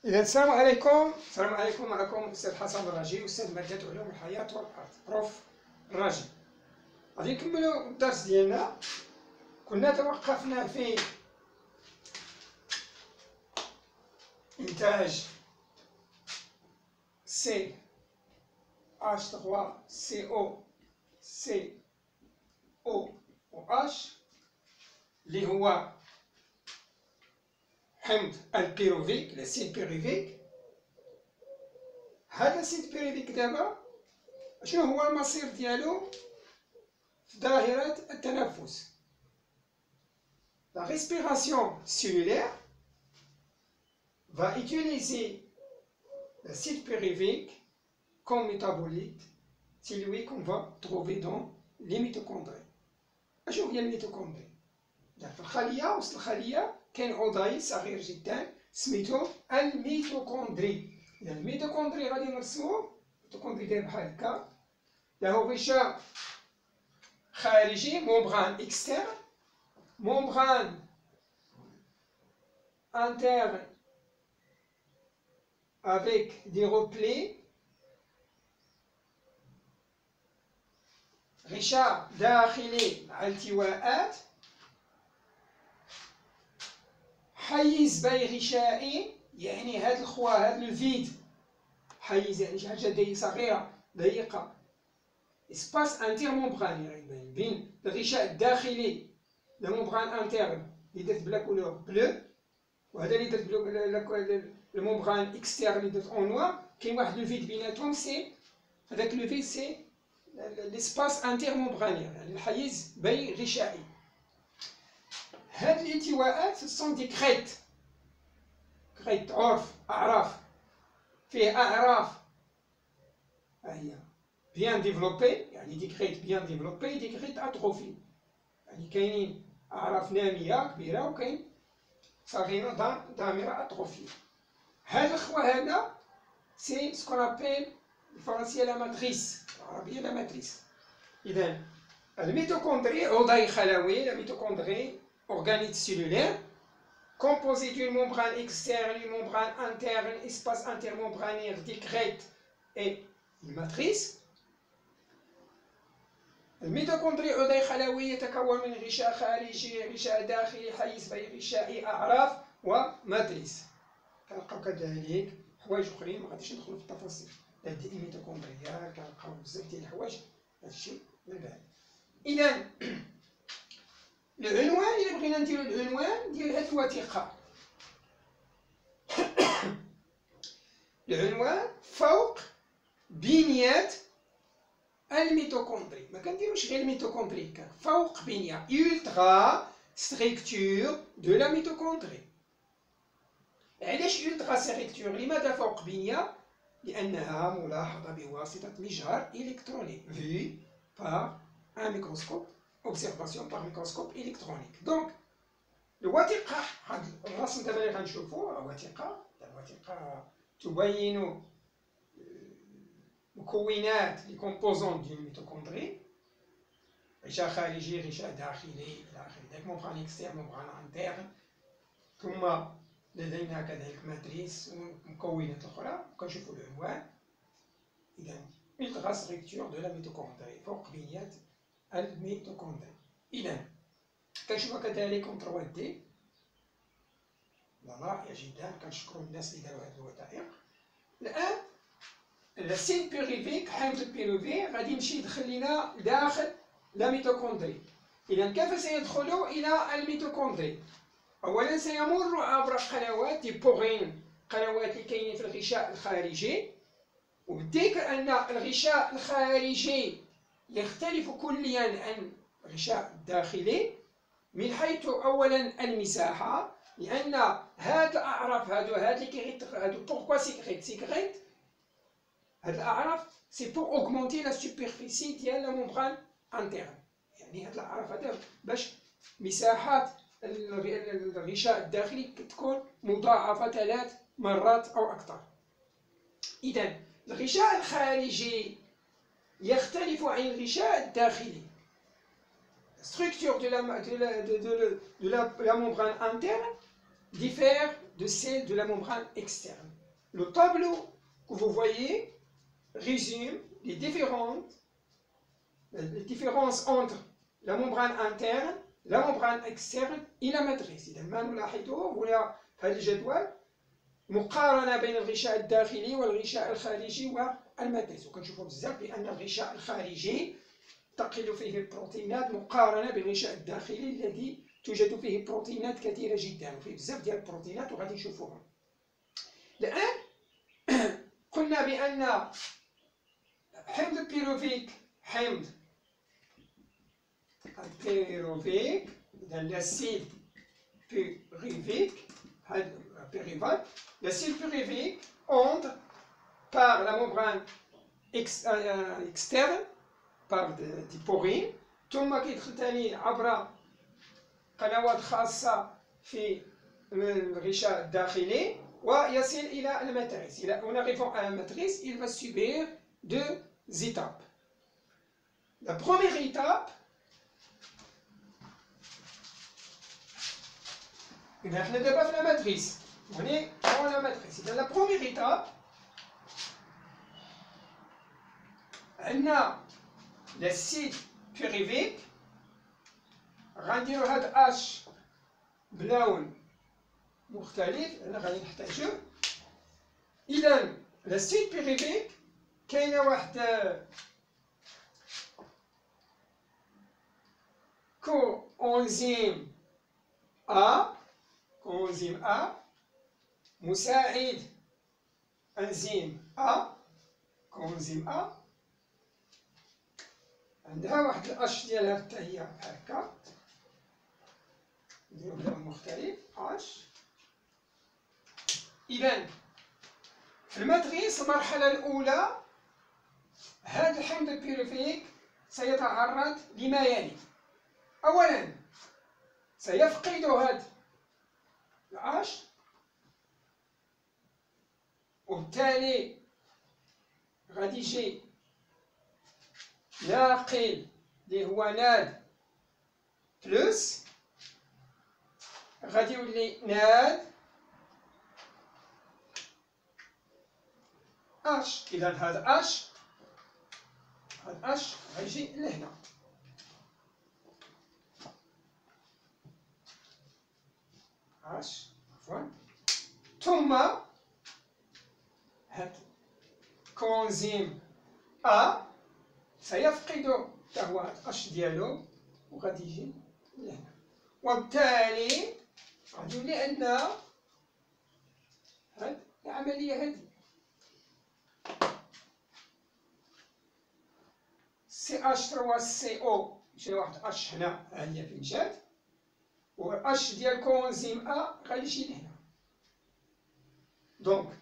إذا السلام عليكم. معكم الأستاذ حسن الراجي، أستاذ مادة علوم الحياة والأرض، بروف الراجي. غادي نكملو الدرس ديالنا. كنا توقفنا في إنتاج CH3CO اللي هو حمض البيروفيك، الأسيد بيروفيك. هذا الأسيد بيروفيك دابا شنو هو المصير ديالو في ظاهرة التنفس؟ La respiration cellulaire va utiliser l'acide pyruvique comme métabolite, c'est lui qu'on va trouver dans les mitochondries. أشنو هي الميتوكوندري؟ في الخلية، وسط الخلية كاين عضوي صغير جدا سميتو الميتوكوندري. إذا الميتوكوندري غادي نرسموه، الميتوكوندري داير بحال هكا، له غشاء خارجي ممبران اكسترن، ممبران interne avec des replets، غشاء داخلي مع التواءات، حيز بين غشائي، يعني هاد الخوا هاد الفيد، حيز يعني شي حاجة صغيرة ضيقة، اسباس انتير ممبران، يعني بين الغشاء الداخلي لو ممبران انترن اللي درت بلا كولور بلو، وهذا اللي درت بلو الممبران اكسترن اللي درت اون نوار. كاين واحد لو فيد بيناتهم، سي هذاك لو فيد سي ليسباس انتير ممبراني، يعني الحيز بين غشائي. هاد الالتواءات سون دي كريت، كريت عرف، اعراف، فيه اعراف هي بيان ديفلوبي، يعني دي كريت بيان ديفلوبي، دي كريت اتروفي، يعني كاينين اعراف ناميه كبيره وكاين صغيره ضامره اتروفي. هاد الخوا هذا سي سكون ابيل بالفرنسيه لا ماتريس، بالعربيه لا ماتريس. اذا الميتوكوندري عضوي خلوي، لا ميتوكوندري organelle cellulaire composé d'une membrane externe, une membrane interne, un espace intermembranaire, des crêtes et une matrice. الميتوكوندري عضوي خلوي يتكون من غشاء خارجي، غشاء داخلي، حيز بين غشائي، أعراف وماتريس. كنلقاو كذلك حوايج أخرين ما غاديش ندخلو في التفاصيل، هاد الميتوكوندريا كنلقاو بزاف ديال الحوايج، هادشي من بعد. إذا العنوان، إلا بغينا نديرو العنوان ديال هاد الوثيقة، العنوان فوق بنية الميتوكوندري. ما كنديروش غير الميتوكوندري، كان فوق بنية ultra structure de la mitochondrie. علاش ultra structure؟ لماذا فوق بنية؟ لأنها ملاحظة بواسطة مجهر إلكتروني vu par un microscope، observation par microscope électronique. Donc الوثيقة، هاد الرسم دابا اللي غنشوفو وثيقة، الوثيقة تبين مكونات لي كومبوزون ديال الميتوكوندري، غشاء خارجي، غشاء داخلي الى اخره، داك ممبران اكستير، ممبران انترن، ثم لدينا كذلك ماتريس ومكونات اخرى. كنشوفو العنوان، اذا ultra structure de la mitochondrie، فوق بنية الميتوكوندري. إذا كنشوفها كذلك اون 3 دي، رائع جدا، كنشكرو الناس اللي دارو هاد الوثائق. الآن الأسيد بيروفيك، حمض البيروفيك، غادي يمشي يدخل لينا داخل لا ميتوكوندري. إذا كيف سيدخل إلى الميتوكوندري؟ أولا سيمر عبر قنوات دي بورين، قنوات اللي كاينين في الغشاء الخارجي. وبالذكر أن الغشاء الخارجي يختلف كليا عن الغشاء الداخلي من حيث أولا المساحة، لأن هاد الأعراف هادو اللي كيغيط هادو بوركوا سيكريت هاد الأعراف سي بور أوغمونتي لا سوبرفيسي ديال لا ممبران انترن، يعني هاد الأعراف هادا باش مساحات الغشاء الداخلي كتكون مضاعفة 3 مرات أو أكثر. إذا الغشاء الخارجي يختلف عن الغشاء الداخلي. Structure de la membrane interne diffère de celle de la membrane externe. Le tableau que vous voyez résume les différences entre la membrane interne, la membrane externe et la matrice. إذا ما نلاحظه هنا في هذا الجدول مقارنة بين الغشاء الداخلي والغشاء الخارجي والماتريس، وكنشوفوا بزاف بأن الغشاء الخارجي تقل فيه البروتينات مقارنة بالغشاء الداخلي الذي توجد فيه بروتينات كثيرة جدا، وفيه بزاف ديال البروتينات وغادي نشوفوهم. الآن قلنا بأن حمض البيروفيك إذا l'acide pyruvique entre par la membrane externe par des porines، ثم كيدخل ثاني عبر قنوات خاصة في الغشاء الداخلي ويصل إلى الماتريس. En arrivant à la matrice, il va subir deux étapes. La première étape, إذا احنا دابا في la matrice، هوني dans la matrice. إذا la première étape عندنا l'acide pyruvique، غنديرو هاد اش بلون مختلف، انا غادي نحتاجو. اذا l'acide pyruvique كاينه واحد كوانزيم A مساعد انزيم كوانزيم A عندها واحد الاش ديالها حتى هي هكا، نديرو بلون مختلف اش. اذا في الماتريس المرحله الاولى هذا الحمض البيروفيك سيتعرض لما يلي. اولا سيفقد هذا الاش، وبالتالي غادي يجي ناقل اللي هو ناد بلس، غادي يولي ناد اش. اذا هذا اش غيجي لهنا، عفوا، ثم هاد كونزيم سيفقد حتى هو هاد اش ديالو وغادي يجي لهنا، وبالتالي غادي يولي عندنا هاد العملية هادي CH3CO، مشى واحد اش هنا ها هي فين مشات، و اش ديال كونزيم غادي يجي لهنا. دونك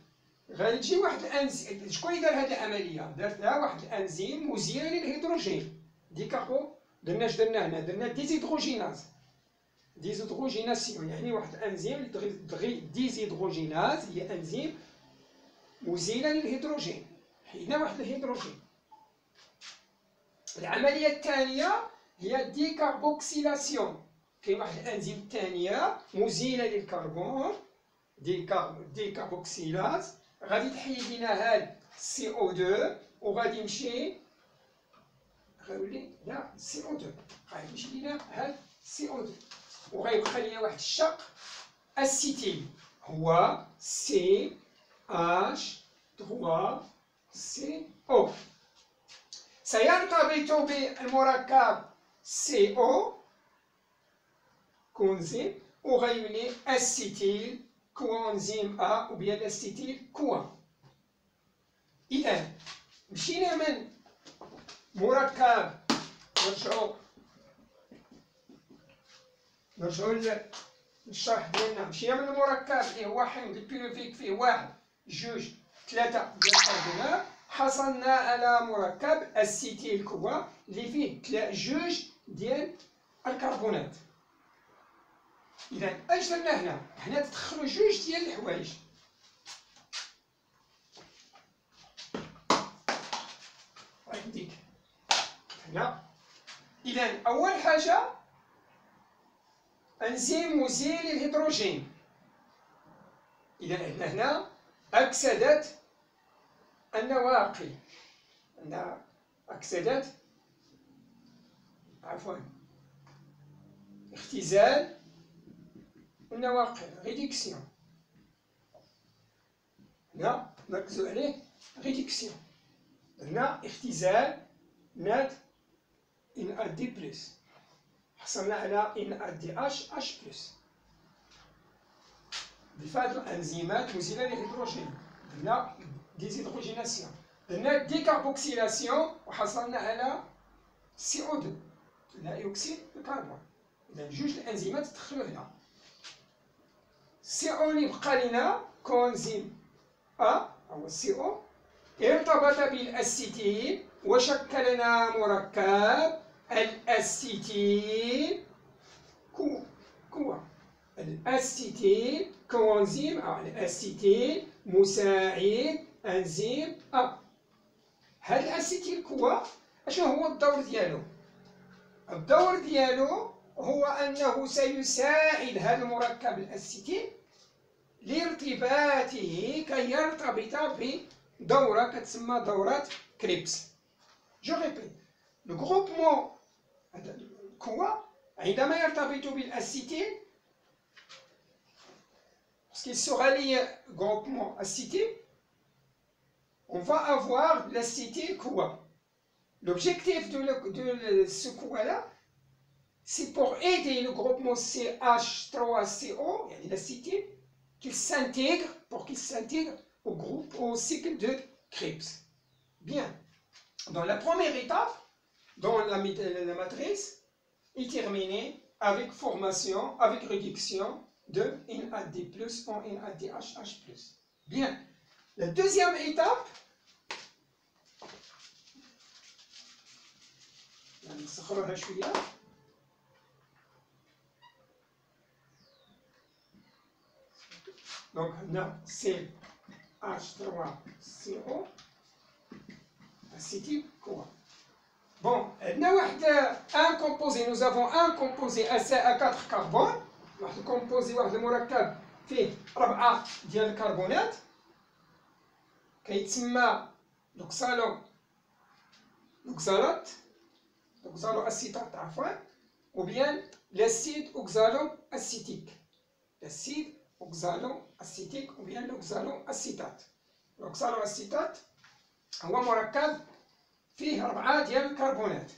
غادي تجي واحد الانزيم. شكون اللي دار هاد العملية؟ دارتها واحد الانزيم مزيل للهيدروجين ديكاربو. درنا اش درنا هنا؟ درنا ديزيدروجيناسيون، يعني واحد الانزيم ديزيدروجيناز هي انزيم مزيلة للهيدروجين، حيدنا واحد الهيدروجين. العملية الثانية هي ديكاربوكسيلاسيون، كاين واحد الانزيم الثانية مزيلة للكربون ديكاربوكسيلاز، غادي تحيد لنا هاد CO2 وغادي يمشي غيولي لا CO2، غادي يمشي لنا هاد CO2 وغيبقى لنا واحد الشق اسيتيل هو CH3CO. سيرتبط بالمركب CO كونزيم وغيولي اسيتيل كوانزيم وبيا الاسيتيل كوان. إذا مشينا من مركب، نرجعو للشرح ديالنا، مشينا من المركب اللي هو حمض البيروفيك فيه 1 2 3 ديال الكربونات، حصلنا على مركب اسيتيل كوا اللي فيه 2 ديال الكربونات. إذا اش درنا هنا؟ حنا تدخلوا 2 ديال الحوايج. عندك هنا. إذا أول حاجة انزيم مزيل للهيدروجين إذا هنا أكسدت النواقل، أكسدت عفوا اختزال النواقل ريدكسيون. هنا نركزو عليه ريدكسيون. هنا اختزال نات إن أد دي بلس، حصلنا على إن أد دي أش بلس بفعل الأنزيمات مزيلة للهيدروجين. هنا ديزيدروجيناسيون، هنا ديكاربوكسيلاسيون وحصلنا على CO2 لا أكسيد الكربون. إذا جوج الأنزيمات تدخلوا هنا. CO اللي بقى لنا كوانزيم أ هو CO ارتبط بالأسيتيل وشكل لنا مركب الأسيتيل كوا الأسيتيل كوانزيم أو الأسيتيل مساعد أنزيم أ. هاد الأسيتيل كوا أشنو هو الدور ديالو؟ الدور ديالو هو أنه سيساعد هذا المركب الأسيتيل لارتباطه كي يرتبط بدورة كتسمى دورة كريبس. جو ريبيت، لو غروبمون كوا عندما يرتبط بالأسيتيل lorsqu'il sera lié groupement acétyl, on va avoir l'acétyl CoA. L'objectif de ce CoA-là, c'est pour aider le groupement CH3CO, l'acétyl, pour qu'il s'intègre au cycle de Krebs. Bien. Dans la première étape, dans la matrice, est terminée avec formation, avec réduction de NAD+ en NADH+. Bien. La deuxième étape, donc là c'est H3CO acétyl CoA. Bon, un composé, nous avons un composé à 4 carbones. واحد الكومبوزي واحد المركب فيه 4 ديال الكربونات كيتسمى لوكسالو اسيتات عفوا، وبيان لاسيد اوكزالو اسيتيك، لاسيد اوكزالو اسيتيك وبيان لوكسالو اسيتات. لوكسالو اسيتات هو مركب فيه 4 ديال الكربونات.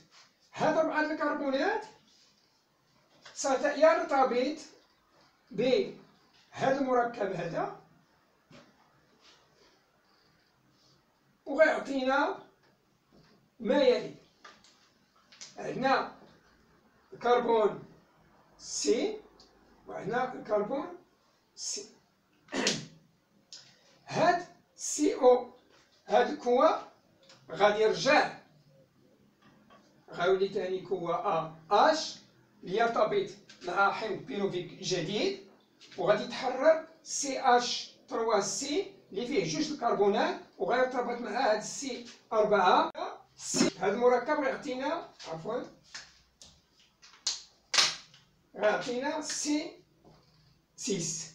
هاد 4 الكربونات سيرتبط بهذا المركب هذا وغيعطينا ما يلي. عندنا الكربون سي وعندنا الكربون سي. هاد سي او هاد الكوا غادي يرجع غيولي تاني كوا ا اش ليرتبط مع حمض بيروفيك جديد وغادي يتحرر CH3C اللي فيه جوج الكربونات وغيرتبط مع هاد السي 4. هاد المركب غيعطينا عفوا غيعطينا سي 6.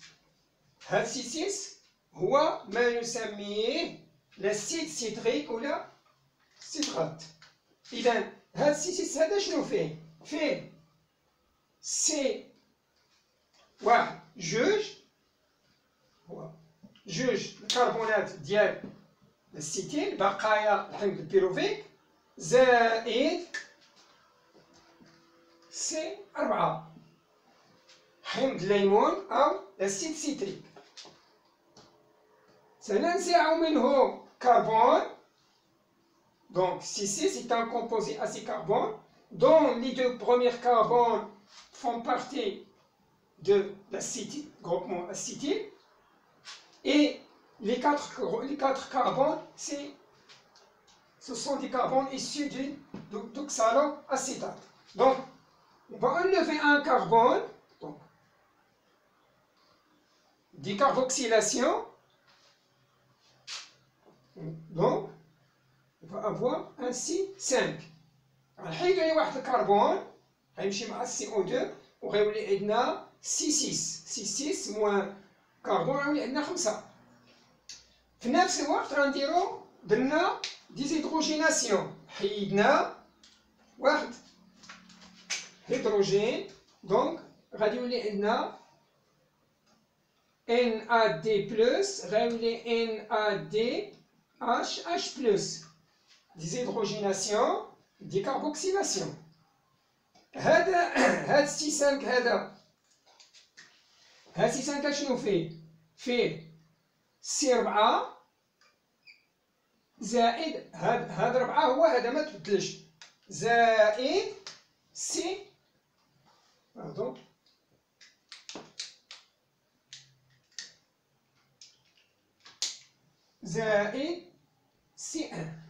هاد سي 6 هو ما نسميه لاسيد سيتريك ولا سيترات. إذا هاد سي 6 هذا شنو فيه؟ فيه سي واحد جوج الكربونات ديال السيتيل بقايا الحمض البيروفيك زائد سي 4 حمض الليمون أو الأسيد سيتريك. سننزع منه كربون. Donc C6 est un composé à 6 carbones dont les 2 premiers carbones font partie de l'acétyl, groupement acétyl, et les 4 carbones, ce sont des carbones issus d'oxaloacétate. Donc, on va enlever un carbone, donc, décarboxylation, donc, on va avoir ainsi 5. غنحيدو لي واحد الكربون غيمشي مع السي او 2 وغيولي عندنا سي 6 موان كربون غيولي عندنا 5. في نفس الوقت غنديرو درنا ديزيدروجيناسيون، حيدنا واحد هيدروجين، دونك غادي يولي عندنا NAD بلس غيولي NADH بلس، ديزيدروجيناسيون ديكاربوكسيلاسيون. هاد سي 5 هاد سي 5 شنو فيه سي 4 زائد هاد 4 هو هذا ما تبدلش، زائد سي باردون زائد سي 1.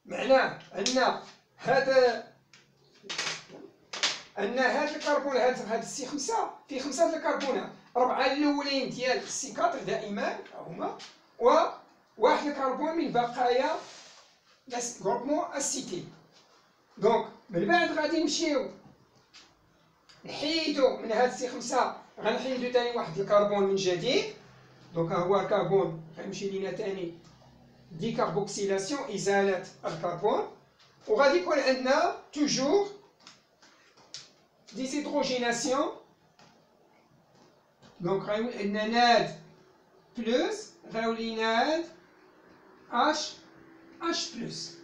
معناه ان هاد الكربون هاد السي 5 فيه 5 د الكربونات، 4 الاولين ديال السي 4 دائما هما، وواحد الكربون من بقايا غروبمون اسيتيل. دونك من بعد غادي نمشيو نحيدو من هاد السي 5، غنحيدو تاني واحد الكربون من جديد، دونك ها هو الكربون غيمشي لينا تاني ديكاربوكسيلاسيون ازاله الكربون، وغادي يكون عندنا توجور ديزيدروجيناسيون. دونك غيولي عندنا ناد بلس غيولي ناد اش بلس.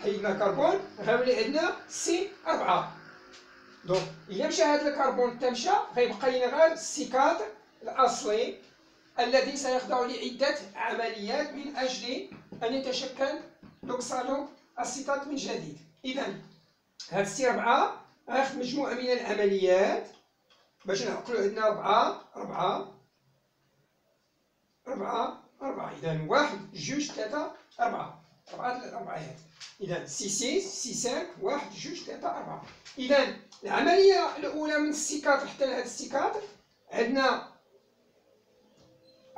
حيدنا كربون غيولي عندنا سي 4. دونك إلا مشى هذا الكربون تمشى غيبقى لنا غير سي 4 الأصلي الذي سيخضع لعدة عمليات من أجل أن يتشكل لوكسالو أسيتات من جديد. إذا هاد سي 4 غياخد مجموعة من العمليات باش نعقلو عندنا 4. إذا 1 2 3 4 الأربعيات. إذا سي 6 سي 5 1 2 3 4. إذا العملية الأولى من السي 4 حتى لهاد السي 4 عندنا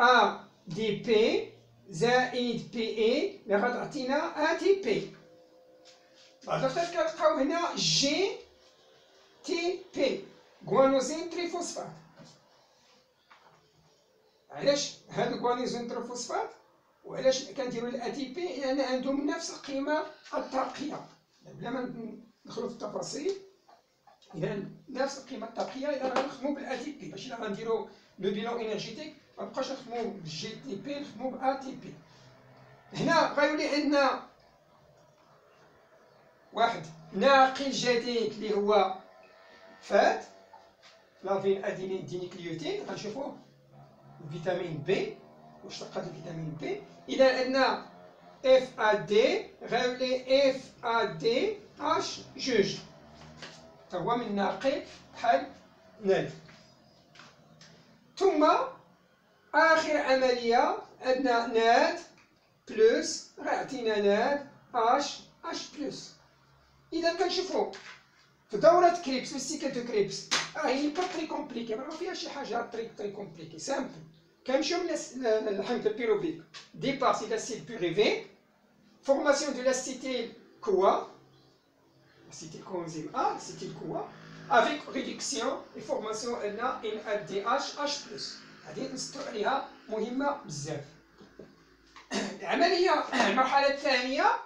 A دي بي زائد بي اي اللي غتعطينا A تي بي. بعد الوقت كنلقاو هنا جي تي بي غوانوزين تريفوسفات. علاش هاد الغوانوزين تريفوسفات وعلاش كنديرو الأ تي بي؟ لأن عندهم نفس القيمة الطاقية بلا ما ندخلو في التفاصيل. إذا نفس القيمة الطاقية، إذا غنخدمو بالأ تي بي باش إلا غنديرو لو بيلون إنرجيتيك مبقاوش نخدمو بالجي تي بي، نخدمو بأ تي بي. هنا غيولي عندنا واحد ناقل جديد اللي هو فات لافين أدينين دينيكليوتيد، غنشوفوه فيتامين بي واش تلقى الفيتامين بي. إذا عندنا اف ا دي غيولي اف ا دي اش جوج، تا هو من ناقل بحال ناد. ثم آخر عملية عندنا ناد بلس غيعطينا ناد اش بلس. إذا كنشوفو في دورة كريبس في السيكل دو كريبس راهي با تري كومبليكي، ما فيها شي حاجة تري كومبليكي، سامبل. كنمشيو للحمض البيروفيك، ديبار سي لاسيد بيروفيك، فورماسيون دو لاسيتيل كوا، لاسيتيل كوانزيم A, لاسيتيل كوا، افيك ريدكسيون اي فورماسيون عندنا ان دي اش بلس. هادي نسطرو عليها مهمة بزاف. العملية المرحلة الثانية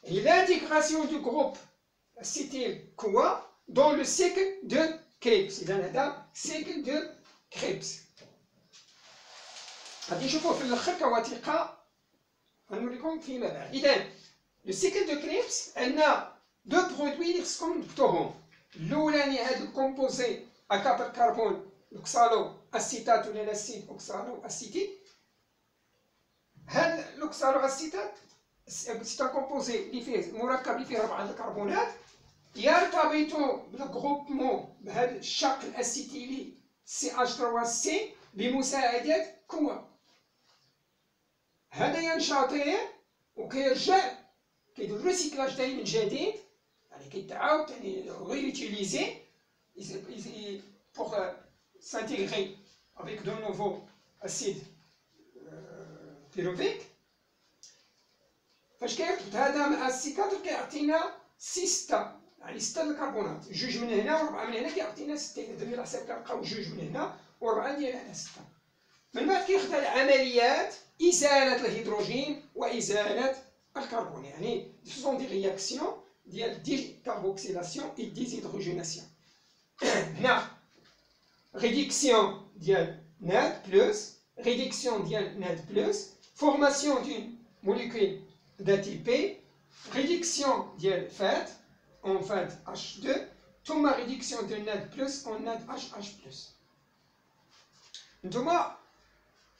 هي لانتيغراسيون دو جروب اسيتيل كوا دون لو سيكل دو كريبس. إذا هذا سيكل دو كريبس غادي نشوفوه في الاخر كوثيقه غنوريكم فيما بعد. اذا لو سيكل دو كريبس عندنا دو برودوي اللي خصكم نكتبوهم. الاولاني هذا الكومبوزي ا 4 كربون اوكسالو اسيتات ولا لاسيد اوكسالو اسيتيك. هذا الاوكسالو اسيتات سي ان كومبوزي اللي فيه مركب اللي فيه 4 الكربونات يرتبط بالغروبمون بهذا الشق الاسيتيلي CH3C بمساعدة كوا. هذا ينشطر وكيرجع كيدير ريسيكلاج تاني من جديد، يعني كيتعاود تاني ريوتيليزي بوغ سانتيغري افيك دو نوفو اسيد بيروفيك. فاش كيرتبط هذا مع السي 4 كيعطينا 6 يعني 6 الكربونات، جوج من هنا و4 من هنا كيعطينا 6. إذا درنا الحساب كنلقاو جوج من هنا و4 ديال هنا 6. من بعد كيخدم عمليات إزالة الهيدروجين وإزالة الكربون، يعني سون دي رياكسيون ديال ديكاربوكسيلاسيون اي ديزهيدروجيناسيون. هنا ريدكسيون ديال NAD بلس، ريدكسيون ديال NAD بلس، فورماسيون دون موليكول d'ATP، ريدكسيون ديال فات en فات H2، ثم ريدكسيون ديال NAD بلس en NAD HH بلس. نتوما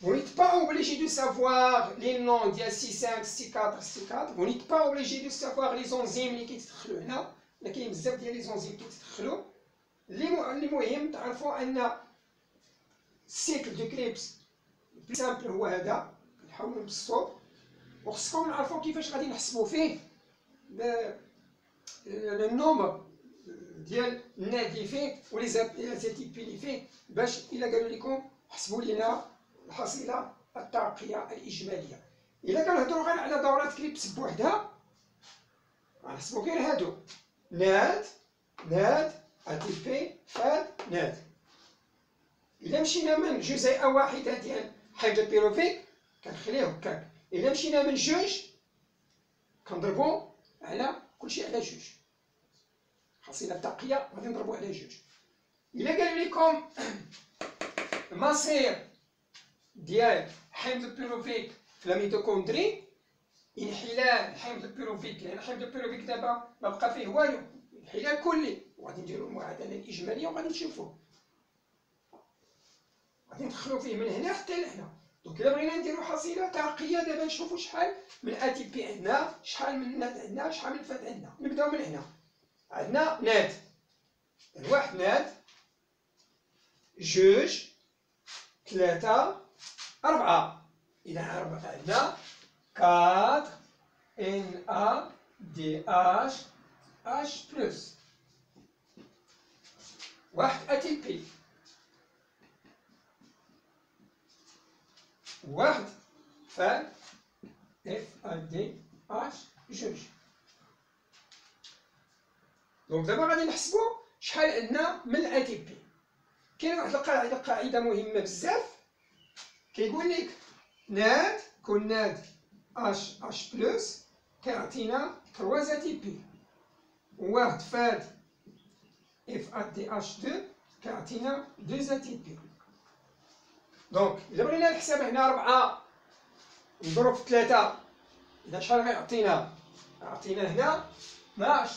vous n'êtes pas obligé de savoir les noms ديال C5 C4 C4، vous n'êtes pas obligé de savoir les enzymes اللي كيتدخلوا هنا، لا كاين بزاف ديال لي زونزيم كيتدخلوا. اللي مهم تعرفوا ان السيكل دو كريبس بلو سامبل هو هذا، كنحاولوا نبسطوه، وخصكم نعرفوا كيفاش غادي نحسبوا فيه النومبر ديال الناد اللي فيه ولي زيتيبي اللي فيه، باش الا قالوا لكم حسبوا لنا الحصيله الطاقيه الاجماليه. الا كنهضروا غير على دورات كريبس بوحدها غنحسبوا غير هادو، ناد ATP فاد ناد. إلا مشينا من جزيئة واحدة ديال حمض البيروفيك كنخليه هكاك، إلا مشينا من جوج كنضربو على كلشي على جوج، الحصيلة الطاقية غادي نضربو على جوج. إلا قالوا لكم المصير ديال حمض البيروفيك في الميتوكوندري، انحلال حمض البيروفيك، لأن حمض البيروفيك دابا ما بقى فيه والو، انحلال كلي، وغادي نديرو المعادلة الإجمالية وغادي نشوفوه، غادي ندخلو فيه من هنا حتى لهنا. دونك إلا بغينا نديرو حصيلة طاقية دابا نشوفو شحال من ATP عندنا، شحال من ناد عندنا، شحال من فات عندنا. نبداو من هنا، عندنا ناد، واحد ناد، جوج، ثلاثة، أربعة. إذا عندنا 4 NADH بلس، واحد ATP، واحد فاد FADH جوج. دونك دابا غادي نحسبو شحال عندنا من ATP. كاين واحد القاعدة مهمة بزاف كيقول لك ناد كون ناد HH بلس كيعطينا 3 ATP، وواحد فاد FADH2 كيعطينا 2 ATP. دونك إلا بغينا الحساب هنا 4 نضرب في 3، إذا شحال غيعطينا؟ يعطينا هنا 12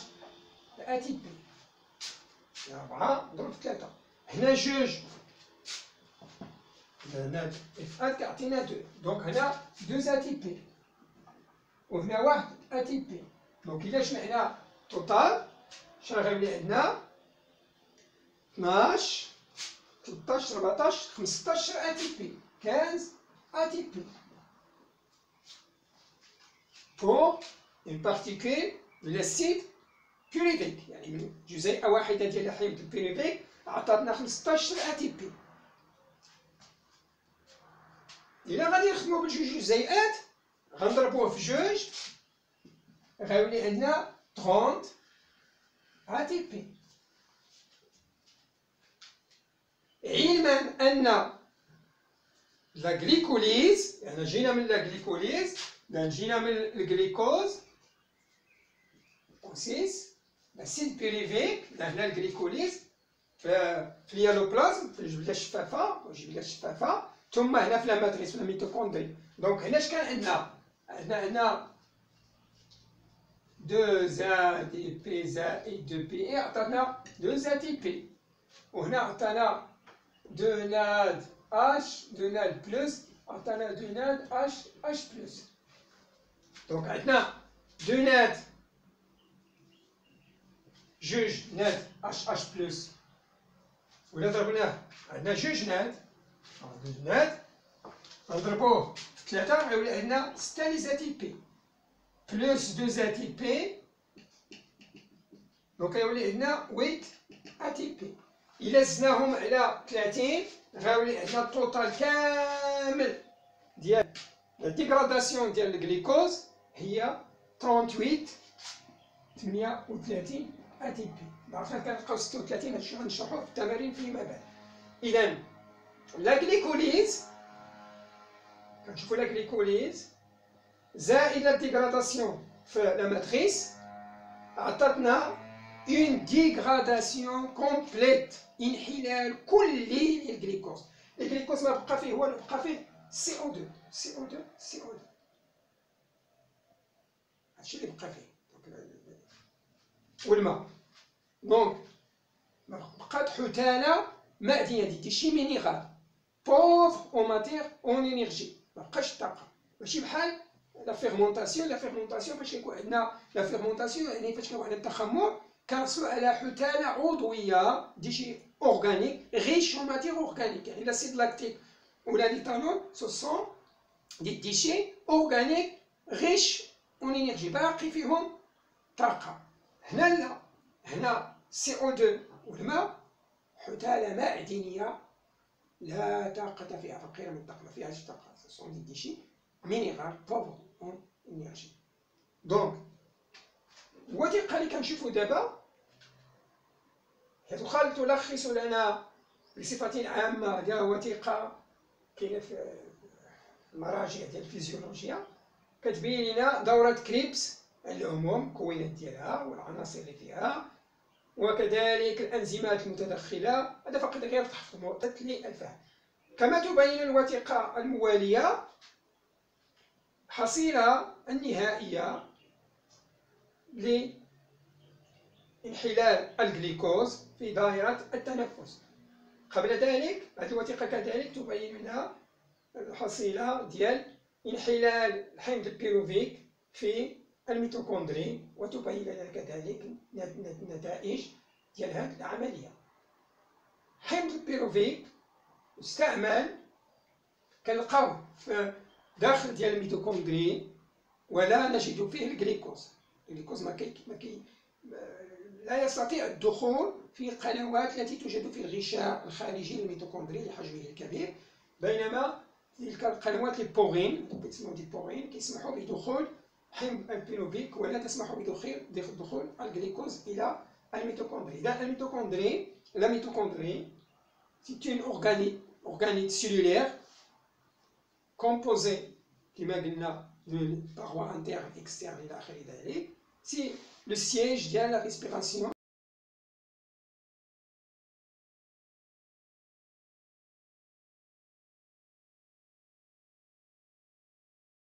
ATP. 4 نضرب في 3، هنا جوج، هنا F1 كيعطينا 2، دونك هنا 2 ATP، وهنا واحد ATP. دونك إلا جمعنا توتال شحال غيولي عندنا؟ 12 13 14 15 ATP، 15 ATP pour une particule de l'acide pyruvique، يعني من جزيئة واحدة ديال حمض البيروفيك عطاتنا 15 ATP. إلا غادي نخدمو بجوج جزيئات غنضربوه في جوج غيولي عندنا 30 ATP. علما أن لا غليكوليز، يعني جينا من لا غليكوليز، جينا من الجليكوز أوسيس الأسيد بيروفيك، هنا الجليكوليز في اليالوبلازم في الجبلة الشفافة والجبلة الشفافة، ثم هنا في لا ماتريس في الميتوكوندري. دونك هنا اش كان عندنا؟ عندنا 2 ADP زائد 2 PE عطانا 2 ATP، وهنا عطانا 2 NAD H 2 NAD بلس عطانا 2 NAD H بلس. دونك عندنا 2 NAD جوج ناد HH بلس، ولا ضربناه عندنا جوج ناد نضربوه في 3 غيولي عندنا 6 لي زاتيبي بلس 2 ATP، دونك غيولي عندنا 8 ATP. إلا زدناهم على 30 غيولي عندنا التوتال كامل ديال الديغراداسيون ديال الجليكوز هي 38 38 اتي بي. عرفنا كنلقاو 36 هادشي غنشرحوه في التمارين فيما بعد. اذا لا غليكوليز كنشوفوا لا غليكوليز زائد لا ديغراداسيون في لا ماتريس عطاتنا اون ديغراداسيون كومبليت، انحلال كلي للغليكوز. الغليكوز ما بقى فيه والو، بقى فيه CO2 CO2 CO2 هادشي اللي بقى فيه والماء. دونك بقات حثالة معدنية، دي شي مينيرال بوفر اون ماتير اون انرجي، ما بقاش الطاقة. ماشي بحال لا فيرمونطاسيون. لا فيرمونطاسيون فاش يكون عندنا لا فيرمونطاسيون يعني فاش كيكون عندنا التخمر كنحصلو على حثالة عضوية دي شي اورغانيك ريش اون ماتير اورغانيك، يعني لاسيد لاكتيك ولا ليتانول سو سون دي ديشي اورغانيك ريش اون انرجي، باقي فيهم طاقة. هنا لا، هنا CO2 والماء حثالة معدنية لا طاقة فيها، فقيرة من الطاقة، ما فيهاش طاقة، سون دي ديشي مينيرال بوفر اون انرجي. دونك الوثيقة اللي كنشوفو دابا تلخص لنا بصفة عامة ديال وثيقة كاينة في المراجع ديال الفيزيولوجيا، كتبين لنا دورة كريبس العموم، المكونات ديالها والعناصر اللي فيها، وكذلك الأنزيمات المتدخلة. هذا فقط غير تحفظ للفهم. كما تبين الوثيقة الموالية حصيلة النهائية لانحلال الجليكوز في دائرة التنفس. قبل ذلك هذه الوثيقة كذلك تبين لنا الحصيلة ديال انحلال الحمض البيروفيك في الميتوكوندري، وتبين لنا كذلك النتائج ديال هذه العملية. حمض البيروفيك يستعمل كنلقاوه في داخل ديال الميتوكوندري ولا نجد فيه الجليكوز. الجليكوز لا يستطيع الدخول في القنوات التي توجد في الغشاء الخارجي للميتوكوندري لحجمه الكبير، بينما تلك القنوات البورين كيتسموا دي بورين كيسمحوا بدخول حمض البيروفيك ولا تسمح بدخول الجليكوز الى الميتوكوندري. إذا الميتوكوندري لا ميتوكوندري c'est une organique cellulaire composée كما قلنا de parois internes externes الى اخر ذلك. سي لو سييج ديال لا ريسبيراسيون